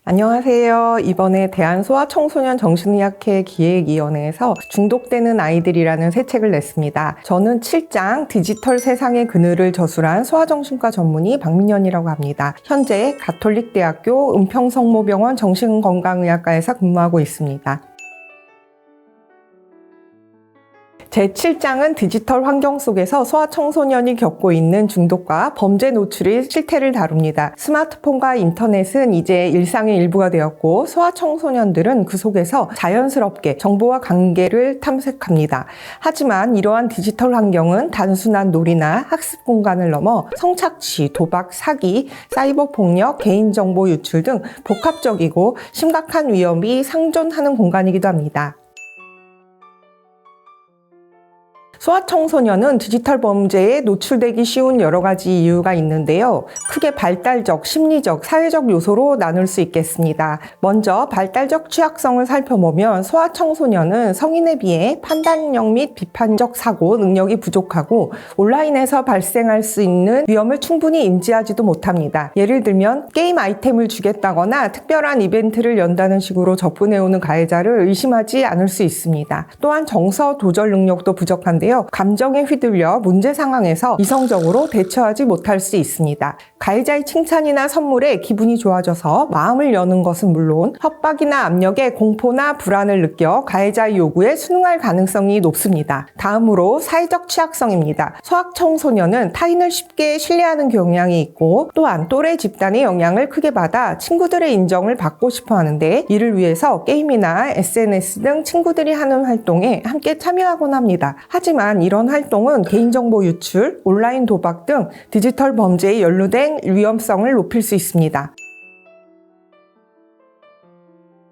안녕하세요. 이번에 대한소아청소년 정신의학회 기획위원회에서 중독되는 아이들이라는 새 책을 냈습니다. 저는 7장 디지털 세상의 그늘을 저술한 소아정신과 전문의 박민연이라고 합니다. 현재 가톨릭대학교 은평성모병원 정신건강의학과에서 근무하고 있습니다. 제7장은 디지털 환경 속에서 소아청소년이 겪고 있는 중독과 범죄 노출의 실태를 다룹니다. 스마트폰과 인터넷은 이제 일상의 일부가 되었고 소아청소년들은 그 속에서 자연스럽게 정보와 관계를 탐색합니다. 하지만 이러한 디지털 환경은 단순한 놀이나 학습 공간을 넘어 성착취, 도박, 사기, 사이버 폭력, 개인정보 유출 등 복합적이고 심각한 위험이 상존하는 공간이기도 합니다. 소아청소년은 디지털 범죄에 노출되기 쉬운 여러 가지 이유가 있는데요. 크게 발달적, 심리적, 사회적 요소로 나눌 수 있겠습니다. 먼저 발달적 취약성을 살펴보면 소아청소년은 성인에 비해 판단력 및 비판적 사고 능력이 부족하고 온라인에서 발생할 수 있는 위험을 충분히 인지하지도 못합니다. 예를 들면 게임 아이템을 주겠다거나 특별한 이벤트를 연다는 식으로 접근해오는 가해자를 의심하지 않을 수 있습니다. 또한 정서 조절 능력도 부족한데요. 감정에 휘둘려 문제 상황에서 이성적으로 대처하지 못할 수 있습니다. 가해자의 칭찬이나 선물에 기분이 좋아져서 마음을 여는 것은 물론 협박이나 압력에 공포나 불안을 느껴 가해자의 요구에 순응할 가능성이 높습니다. 다음으로 사회적 취약성입니다. 소아청소년은 타인을 쉽게 신뢰하는 경향이 있고 또한 또래 집단의 영향을 크게 받아 친구들의 인정을 받고 싶어 하는데 이를 위해서 게임이나 SNS 등 친구들이 하는 활동에 함께 참여하곤 합니다. 하지만 이런 활동은 개인정보 유출, 온라인 도박 등 디지털 범죄에 연루된 위험성을 높일 수 있습니다.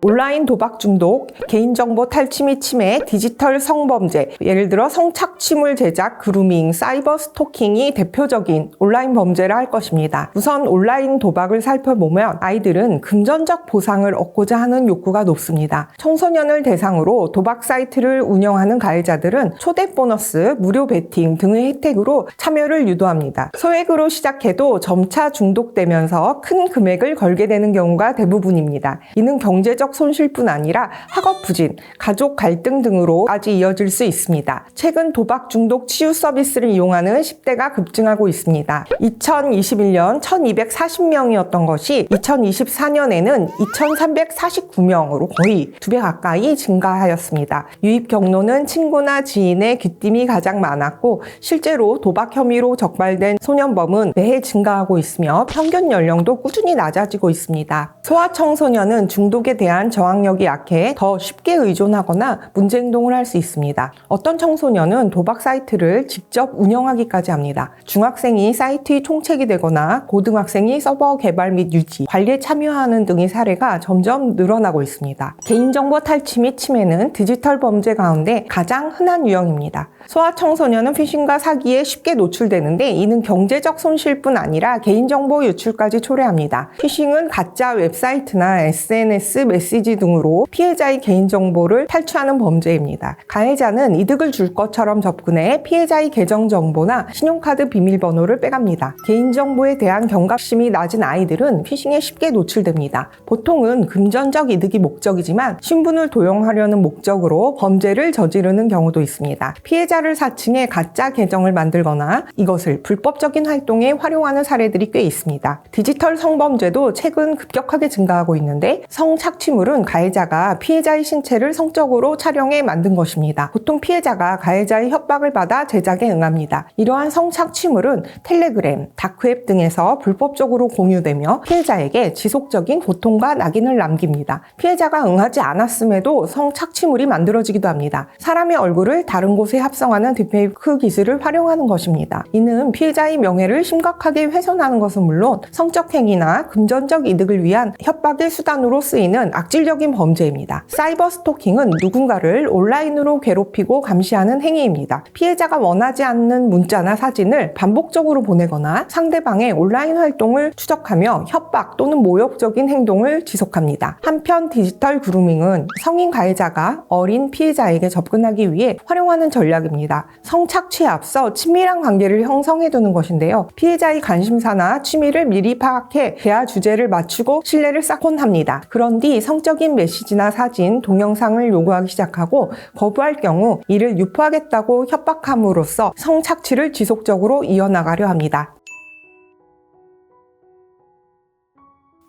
온라인 도박 중독, 개인정보 탈취 및 침해, 디지털 성범죄, 예를 들어 성착취물 제작, 그루밍, 사이버 스토킹이 대표적인 온라인 범죄를 할 것입니다. 우선 온라인 도박을 살펴보면 아이들은 금전적 보상을 얻고자 하는 욕구가 높습니다. 청소년을 대상으로 도박 사이트를 운영하는 가해자들은 초대 보너스, 무료 베팅 등의 혜택으로 참여를 유도합니다. 소액으로 시작해도 점차 중독되면서 큰 금액을 걸게 되는 경우가 대부분입니다. 이는 경제적 손실뿐 아니라 학업 부진, 가족 갈등 등으로까지 이어질 수 있습니다. 최근 도박 중독 치유 서비스를 이용하는 10대가 급증하고 있습니다. 2021년 1240명이었던 것이 2024년에는 2349명으로 거의 2배 가까이 증가하였습니다. 유입 경로는 친구나 지인의 귀띔이 가장 많았고 실제로 도박 혐의로 적발된 소년범은 매해 증가하고 있으며 평균 연령도 꾸준히 낮아지고 있습니다. 소아청소년은 중독에 대한 저항력이 약해 더 쉽게 의존하거나 문제 행동을 할 수 있습니다. 어떤 청소년은 도박 사이트를 직접 운영하기까지 합니다. 중학생이 사이트의 총책이 되거나 고등학생이 서버 개발 및 유지, 관리에 참여하는 등의 사례가 점점 늘어나고 있습니다. 개인정보 탈취 및 침해는 디지털 범죄 가운데 가장 흔한 유형입니다. 소아청소년은 피싱과 사기에 쉽게 노출되는데 이는 경제적 손실뿐 아니라 개인정보 유출까지 초래합니다. 피싱은 가짜 웹사이트나 SNS 메시지 등으로 피해자의 개인정보를 탈취하는 범죄입니다. 가해자는 이득을 줄 것처럼 접근해 피해자의 계정정보나 신용카드 비밀번호를 빼갑니다. 개인정보에 대한 경각심이 낮은 아이들은 피싱에 쉽게 노출됩니다. 보통은 금전적 이득이 목적이지만 신분을 도용하려는 목적으로 범죄를 저지르는 경우도 있습니다. 피해자를 사칭해 가짜 계정을 만들거나 이것을 불법적인 활동에 활용하는 사례들이 꽤 있습니다. 디지털 성범죄도 최근 급격하게 증가하고 있는데 성착취물은 가해자가 피해자의 신체를 성적으로 촬영해 만든 것입니다. 보통 피해자가 가해자의 협박을 받아 제작에 응합니다. 이러한 성착취물은 텔레그램, 다크웹 등에서 불법적으로 공유되며 피해자에게 지속적인 고통과 낙인을 남깁니다. 피해자가 응하지 않았음에도 성착취물이 만들어지기도 합니다. 사람의 얼굴을 다른 곳에 합성하는 딥페이크 기술을 활용하는 것입니다. 이는 피해자의 명예를 심각하게 훼손하는 것은 물론 성적 행위나 금전적 이득을 위한 협박의 수단으로 쓰이는 악질적인 범죄입니다. 사이버 스토킹은 누군가를 온라인으로 괴롭히고 감시하는 행위입니다. 피해자가 원하지 않는 문자나 사진을 반복적으로 보내거나 상대방의 온라인 활동을 추적하며 협박 또는 모욕적인 행동을 지속합니다. 한편 디지털 그루밍은 성인 가해자가 어린 피해자에게 접근하기 위해 활용하는 전략입니다. 성착취에 앞서 친밀한 관계를 형성해두는 것인데요. 피해자의 관심사나 취미를 미리 파악해 대화 주제를 맞추고 신뢰를 쌓곤 합니다. 그런 뒤 성적인 메시지나 사진, 동영상을 요구하기 시작하고 거부할 경우 이를 유포하겠다고 협박함으로써 성착취를 지속적으로 이어나가려 합니다.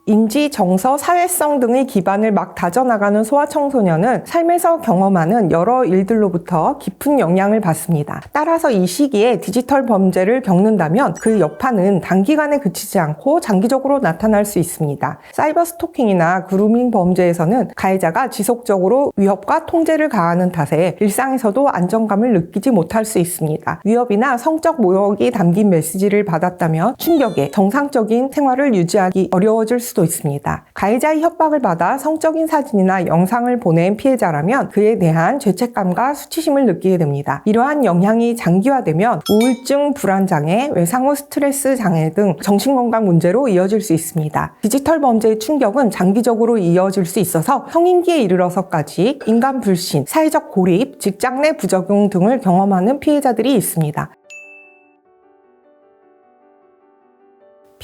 인지, 정서, 사회성 등의 기반을 막 다져나가는 소아청소년은 삶에서 경험하는 여러 일들로부터 깊은 영향을 받습니다. 따라서 이 시기에 디지털 범죄를 겪는다면 그 여파는 단기간에 그치지 않고 장기적으로 나타날 수 있습니다. 사이버 스토킹이나 그루밍 범죄에서는 가해자가 지속적으로 위협과 통제를 가하는 탓에 일상에서도 안정감을 느끼지 못할 수 있습니다. 위협이나 성적 모욕이 담긴 메시지를 받았다면 충격에 정상적인 생활을 유지하기 어려워질 수도 있습니다. 가해자의 협박을 받아 성적인 사진이나 영상을 보낸 피해자라면 그에 대한 죄책감과 수치심을 느끼게 됩니다. 이러한 영향이 장기화되면 우울증, 불안장애, 외상 후 스트레스 장애 등 정신건강 문제로 이어질 수 있습니다. 디지털 범죄의 충격은 장기적으로 이어질 수 있어서 성인기에 이르러서까지 인간 불신, 사회적 고립, 직장 내 부적용 등을 경험하는 피해자들이 있습니다.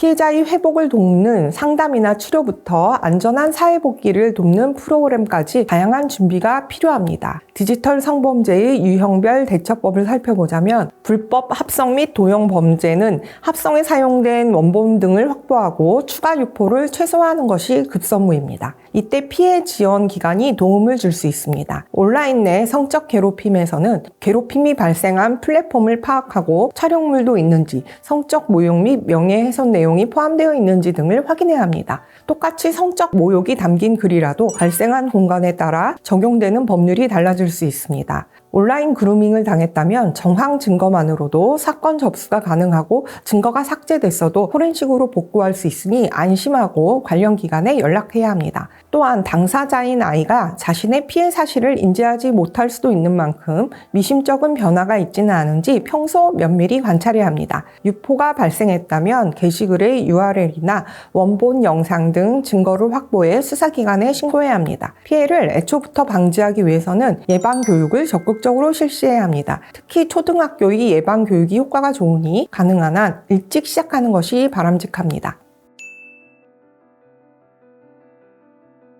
피해자의 회복을 돕는 상담이나 치료부터 안전한 사회복귀를 돕는 프로그램까지 다양한 준비가 필요합니다. 디지털 성범죄의 유형별 대처법을 살펴보자면 불법 합성 및 도용 범죄는 합성에 사용된 원본 등을 확보하고 추가 유포를 최소화하는 것이 급선무입니다. 이때 피해 지원 기관이 도움을 줄 수 있습니다. 온라인 내 성적 괴롭힘에서는 괴롭힘이 발생한 플랫폼을 파악하고 촬영물도 있는지, 성적 모욕 및 명예훼손 내용이 포함되어 있는지 등을 확인해야 합니다. 똑같이 성적 모욕이 담긴 글이라도 발생한 공간에 따라 적용되는 법률이 달라질 수 있습니다. 온라인 그루밍을 당했다면 정황 증거만으로도 사건 접수가 가능하고 증거가 삭제됐어도 포렌식으로 복구할 수 있으니 안심하고 관련 기관에 연락해야 합니다. 또한 당사자인 아이가 자신의 피해 사실을 인지하지 못할 수도 있는 만큼 미심쩍은 변화가 있지는 않은지 평소 면밀히 관찰해야 합니다. 유포가 발생했다면 게시글의 URL이나 원본 영상 등 증거를 확보해 수사기관에 신고해야 합니다. 피해를 애초부터 방지하기 위해서는 예방교육을 적극적으로 실시해야 합니다. 특히 초등학교의 예방교육이 효과가 좋으니 가능한 한 일찍 시작하는 것이 바람직합니다.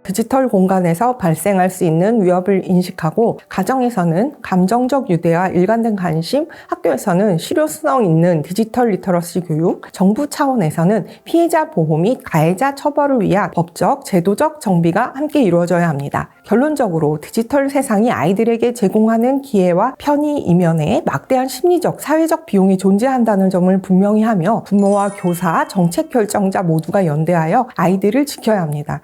디지털 공간에서 발생할 수 있는 위협을 인식하고 가정에서는 감정적 유대와 일관된 관심, 학교에서는 실효성 있는 디지털 리터러시 교육, 정부 차원에서는 피해자 보호 및 가해자 처벌을 위한 법적, 제도적 정비가 함께 이루어져야 합니다. 결론적으로 디지털 세상이 아이들에게 제공하는 기회와 편의 이면에 막대한 심리적, 사회적 비용이 존재한다는 점을 분명히 하며 부모와 교사, 정책 결정자 모두가 연대하여 아이들을 지켜야 합니다.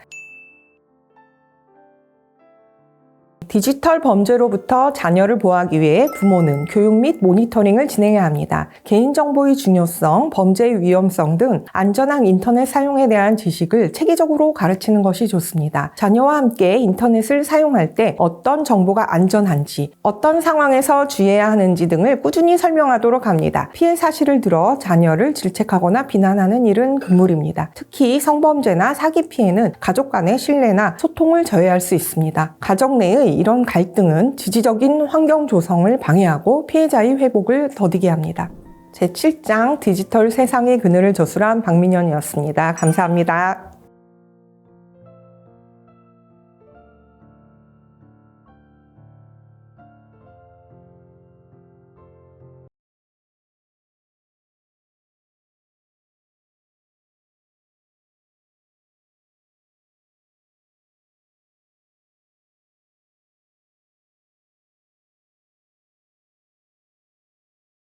디지털 범죄로부터 자녀를 보호하기 위해 부모는 교육 및 모니터링을 진행해야 합니다. 개인정보의 중요성, 범죄의 위험성 등 안전한 인터넷 사용에 대한 지식을 체계적으로 가르치는 것이 좋습니다. 자녀와 함께 인터넷을 사용할 때 어떤 정보가 안전한지, 어떤 상황에서 주의해야 하는지 등을 꾸준히 설명하도록 합니다. 피해 사실을 들어 자녀를 질책하거나 비난하는 일은 금물입니다. 특히 성범죄나 사기 피해는 가족 간의 신뢰나 소통을 저해할 수 있습니다. 가정 내의 이런 갈등은 지지적인 환경 조성을 방해하고 피해자의 회복을 더디게 합니다. 제7장 디지털 세상의 그늘을 저술한 박민현이었습니다. 감사합니다.